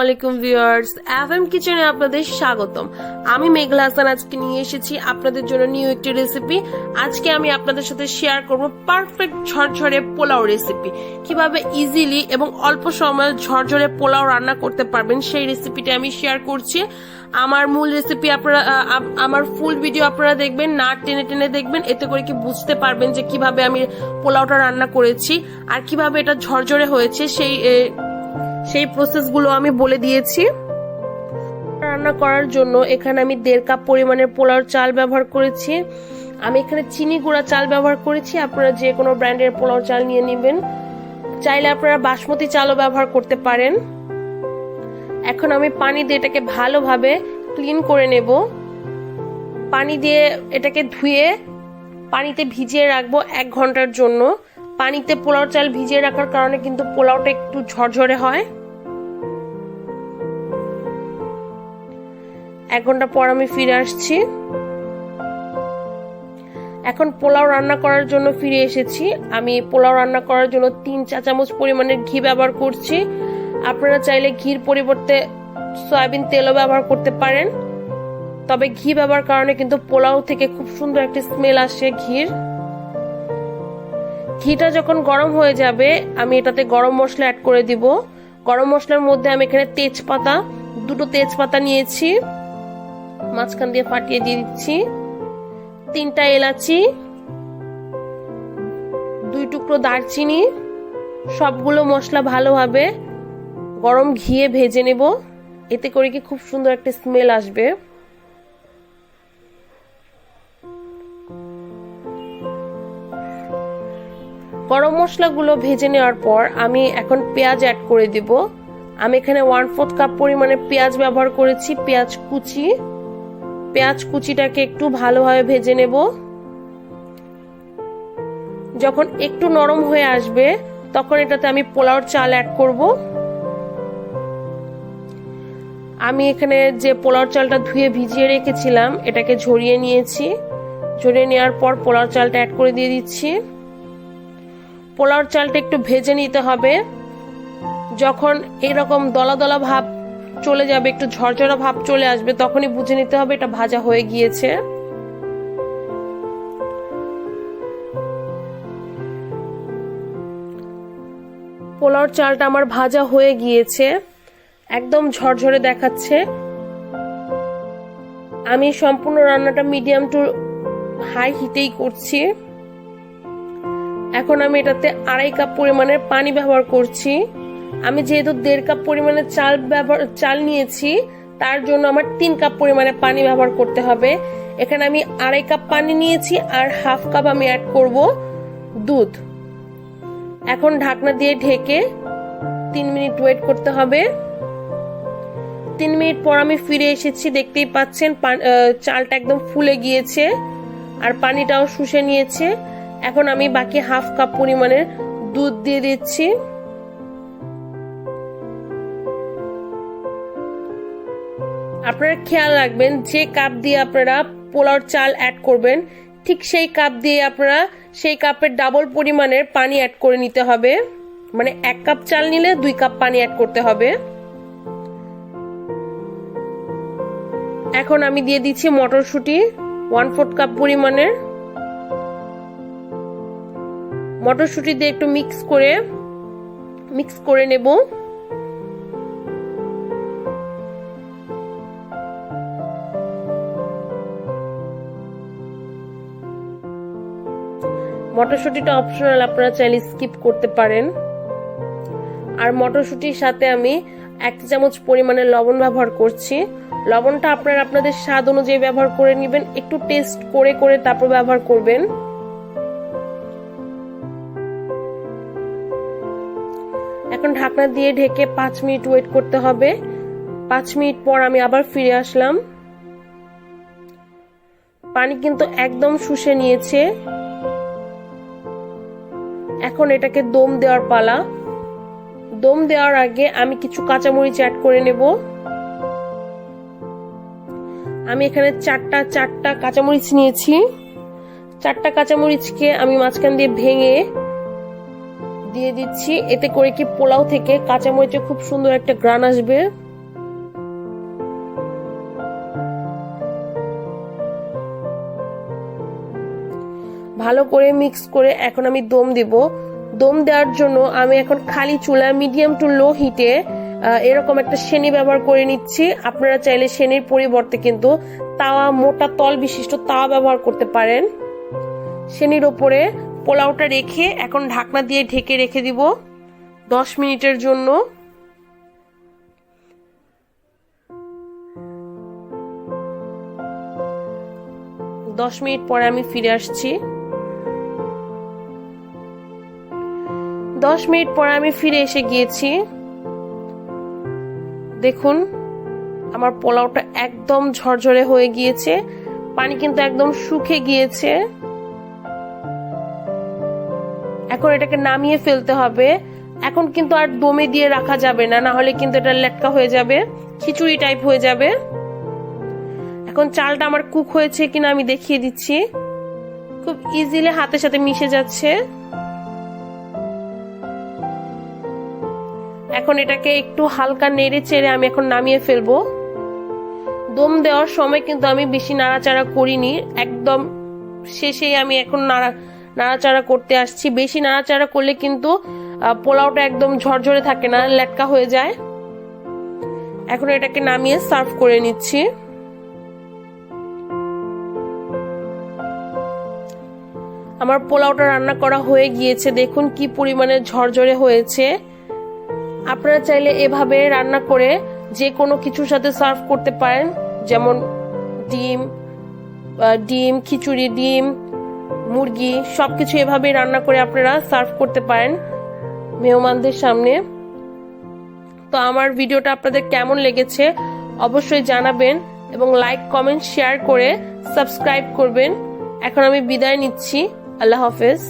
আলাইকুম viewers, FM কিচেনে আপনাদের স্বাগতম। আমি মেঘলা হাসান আজকে নিয়ে এসেছি আপনাদের জন্য নিউ একটি রেসিপি। আজকে আমি আপনাদের সাথে শেয়ার করব পারফেক্ট ঝরঝরে পোলাও রেসিপি। কিভাবে ইজিলি এবং অল্প সময়ে ঝরঝরে পোলাও রান্না করতে পারবেন সেই রেসিপিটা আমি শেয়ার করছি। আমার মূল রেসিপি আপনারা আমার ফুল ভিডিও আপনারা দেখবেন, না টেনে টেনে দেখবেন, এতে করে কি বুঝতে পারবেন যে কিভাবে আমি পোলাওটা রান্না করেছি আর কিভাবে এটা ঝরঝরে হয়েছে সেই প্রসেসগুলো আমি বলে দিয়েছি। রান্না করার জন্য এখানে আমি 1.5 কাপ পরিমাণের পোলাওর চাল ব্যবহার করেছি। আমি এখানে চিনি গুঁড়া চাল ব্যবহার করেছি। আপনারা যে কোনো ব্র্যান্ডের পোলাও চাল নিয়ে নেবেন, চাইলে আপনারা বাসমতি চালও ব্যবহার করতে পারেন। এখন আমি পানি দিয়ে এটাকে ভালোভাবে ক্লিন করে নেব। পানি দিয়ে এটাকে ধুয়ে পানিতে ভিজিয়ে রাখবো 1 ঘন্টার জন্য। পানিতে পোলাও চাল ভিজিয়ে রাখার কারণে কিন্তু পোলাওটা একটু ঝরঝরে হয়। 1 ঘন্টা পর আমি ফিরে আসছি। এখন পোলাও রান্না করার জন্য ফিরে এসেছি। আমি পোলাও রান্না করার জন্য 3 চা চামচ পরিমাণের ঘি ব্যবহার করছি। আপনারা চাইলে ঘির পরিবর্তে সয়াবিন তেলও ব্যবহার করতে পারেন, তবে ঘি ব্যবহার কারণে কিন্তু পোলাও থেকে খুব সুন্দর একটা স্মেল আসে ঘির। ঘিটা যখন গরম হয়ে যাবে আমি এটাতে গরম মশলা অ্যাড করে দিব। গরম মশলার মধ্যে আমি এখানে তেজপাতা, 2টো তেজপাতা নিয়েছি, মাঝখান দিয়ে ফাটিয়ে দিয়ে দিচ্ছি। 3টা এলাচি, 2 টুকরো দারচিনি। সবগুলো মশলা ভালোভাবে গরম ঘিয়ে ভেজে নেব, এতে করে কি খুব সুন্দর একটা স্মেল আসবে। গরম মশলাগুলো ভেজে নেওয়ার পর আমি এখন পেঁয়াজ অ্যাড করে দিব। আমি এখানে 1/4 কাপ পরিমাণে পেঁয়াজ ব্যবহার করেছি। পেঁয়াজ কুচিটাকে একটু ভালোভাবে ভেজে নেব। যখন একটু নরম হয়ে আসবে তখন এটাতে আমি পোলাওর চাল অ্যাড করব। আমি এখানে যে পোলাওর চালটা ধুয়ে ভিজিয়ে রেখেছিলাম এটাকে ঝরিয়ে নিয়েছি। ঝরিয়ে নেওয়ার পর পোলাওর চালটা অ্যাড করে দিয়ে দিচ্ছি। পোলাওর চালটা একটু ভেজে নিতে হবে। যখন এরকম দলা দলা ভাব চলে যাবে, একটু ঝরঝরা ভাব চলে আসবে, তখনই বুঝে নিতে হবে এটা ভাজা হয়ে গিয়েছে। পোলাওর চালটা আমার ভাজা হয়ে গিয়েছে, একদম ঝরঝরে দেখাচ্ছে। আমি সম্পূর্ণ রান্নাটা মিডিয়াম টু হাই হিটেই করছি। এখন আমি এটাতে 2.5 কাপ পরিমাণের পানি ব্যবহার করছি। আমি যেহেতু 1.5 কাপ পরিমাণের চাল নিয়েছি, তার জন্য আমার 3 কাপ পরিমাণে পানি ব্যবহার করতে হবে। এখানে আমি 2.5 কাপ পানি নিয়েছি আর 1/2 কাপ আমি অ্যাড করব দুধ। এখন ঢাকনা দিয়ে ঢেকে 3 মিনিট ওয়েট করতে হবে। 3 মিনিট পর আমি ফিরে এসেছি। দেখতেই পাচ্ছেন চালটা একদম ফুলে গিয়েছে আর পানিটাও শুষে নিয়েছে। এখন আমি বাকি 1/2 কাপ পরিমাণের দুধ দিয়ে দিচ্ছি। আপনারা খেয়াল রাখবেন যে কাপ দিয়ে আপনারা পোলাওর চাল অ্যাড করবেন ঠিক সেই কাপ দিয়ে আপনারা সেই কাপের ডাবল পরিমাণের পানি অ্যাড করে নিতে হবে। মানে 1 কাপ চাল নিলে 2 কাপ পানি অ্যাড করতে হবে। এখন আমি দিয়ে দিচ্ছি মটরশুঁটি 1/4 কাপ পরিমাণের। মটরশুঁটি দিয়ে একটু মিক্স করে নেব। মটরশুঁটিটা অপশনাল, আপনারা চাইলে স্কিপ করতে পারেন। আর মটরশুঁটির সাথে আমি 1 চামচ পরিমাণে লবণ ব্যবহার করছি। লবণটা আপনারা আপনাদের স্বাদ অনুযায়ী ব্যবহার করে নেবেন, একটু টেস্ট করে তারপর ব্যবহার করবেন। এখন ঢাকনা দিয়ে ঢেকে 5 মিনিট ওয়েট করতে হবে। 5 মিনিট পর আমি আবার ফিরে আসলাম। পানি কিন্তু একদম শুষে নিয়েছে। এখন এটাকে দম দেওয়ার পালা। দম দেওয়ার আগে আমি কিছু কাঁচামরিচ অ্যাড করে নেব। আমি এখানে 4টা কাঁচামরিচ নিয়েছি। 4টা কাঁচামরিচকে আমি মাঝখান দিয়ে ভেঙে দিয়ে দিচ্ছি। এতে করে কি পোলাও থেকে কাঁচামরিচে খুব সুন্দর একটা ঘ্রাণ আসবে। ভালো করে মিক্স করে এখন আমি দম দেব। দম দেওয়ার জন্য আমি এখন খালি চুলা মিডিয়াম টু লো হিটে এরকম একটা সেনি ব্যবহার করে নিচ্ছি। আপনারা চাইলে সেনির পরিবর্তে কিন্তু তাওয়া, মোটা তল বিশিষ্ট তাওয়া ব্যবহার করতে পারেন। সেনির ওপরে পোলাওটা রেখে এখন ঢাকনা দিয়ে ঢেকে রেখে দিব 10 মিনিটের জন্য। দশ মিনিট পরে আমি ফিরে আসছি। 10 মিনিট পরে আমি ফিরে এসে গিয়েছি। দেখুন আমার পোলাওটা একদম ঝরঝরে হয়ে গিয়েছে, পানি কিন্তু একদম শুকিয়ে গিয়েছে। এখন এটাকে নামিয়ে ফেলতে হবে। এখন কিন্তু আর দমে দিয়ে রাখা যাবে না, না হলে কিন্তু এটা লেটকা হয়ে যাবে, খিচুড়ি টাইপ হয়ে যাবে। এখন চালটা আমার কুক হয়েছে কিনা আমি দেখিয়ে দিচ্ছি। খুব ইজিলি হাতের সাথে মিশে যাচ্ছে। এখন এটাকে একটু হালকা নেড়ে চেড়ে আমি এখন নামিয়ে ফেলবো। দম দেওয়ার সময় কিন্তু আমি বেশি নাড়াচাড়া করিনি, একদম শেষেই আমি এখন নাড়াচাড়া করতে আসছি। বেশি নাড়াচাড়া করলে কিন্তু পোলাওটা একদম ঝরঝরে থাকে না, লেটকা হয়ে যায়। এখন এটাকে নামিয়ে সার্ভ করে নিচ্ছি। আমার পোলাওটা রান্না করা হয়ে গিয়েছে, দেখুন কি পরিমাণে ঝরঝরে হয়েছে। আপনারা চাইলে এভাবে রান্না করে যে কোনো কিছুর সাথে সার্ভ করতে পারেন, যেমন ডিম, খিচুড়ি, ডিম, মুরগি, সবকিছু এভাবে রান্না করে আপনারা সার্ভ করতে পারেন মেহমানদের সামনে। তো আমার ভিডিওটা আপনাদের কেমন লেগেছে অবশ্যই জানাবেন এবং লাইক, কমেন্ট, শেয়ার করে সাবস্ক্রাইব করবেন। এখন আমি বিদায় নিচ্ছি। আল্লাহ হাফেজ।